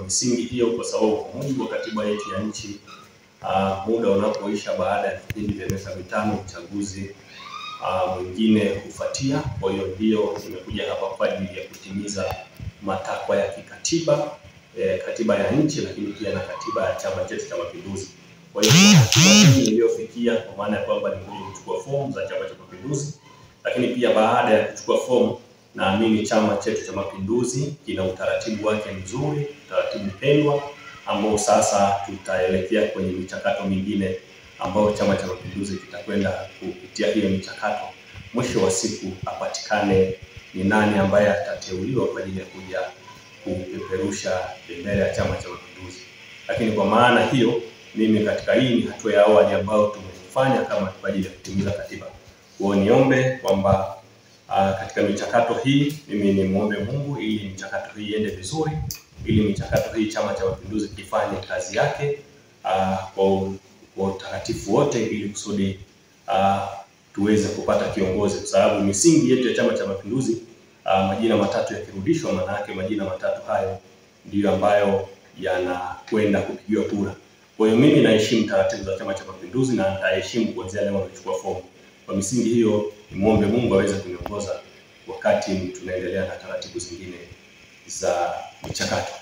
misingi hiyo, kwa sababu kwa mujibu wa katiba yetu ya nchi, muda unapoisha baada ya vipindi vya miaka 5 uchaguzi mwingine hufuatia. Kwa hiyo ndio nimekuja hapa kwa ajili ya kutimiza matakwa ya kikatiba, katiba ya nchi, lakini pia na katiba ya chama chetu cha Mapinduzi. Kwa hiyo hatua hii niliyofikia, kwa maana ya kwamba nimekuja kuchukua fomu za Chama cha Mapinduzi, lakini pia baada ya kuchukua fomu, naamini chama chetu cha Mapinduzi kina utaratibu wake mzuri, utaratibu pendwa, ambao sasa tutaelekea kwenye michakato mingine ambao Chama cha Mapinduzi kitakwenda kupitia hiyo michakato. Mwisho wa siku apatikane ni nani ambaye atateuliwa kwa ajili ya kuja kupeperusha bendera ya Chama cha Mapinduzi. Lakini kwa maana hiyo, mimi katika hii ni hatua ya awali ambayo tumefanya kama kwa ajili ya kutimiza katiba. Kwa niombe kwamba katika michakato hii mimi nimuombe Mungu ili michakato hii iende vizuri, ili michakato hii Chama cha Mapinduzi kifanye kazi yake kwa utaratibu wote, ili kusudi tuweze kupata kiongozi, kwa sababu misingi yetu ya Chama cha Mapinduzi, majina matatu yakirudishwa, maana yake majina matatu hayo ndiyo ambayo yanakwenda kupigiwa kura. Kwa hiyo mimi naheshimu taratibu za Chama cha Mapinduzi na nitaheshimu kuanzia leo nachukua fomu. Kwa misingi hiyo, nimuombe Mungu aweze kuniongoza wakati tunaendelea na taratibu zingine za michakato.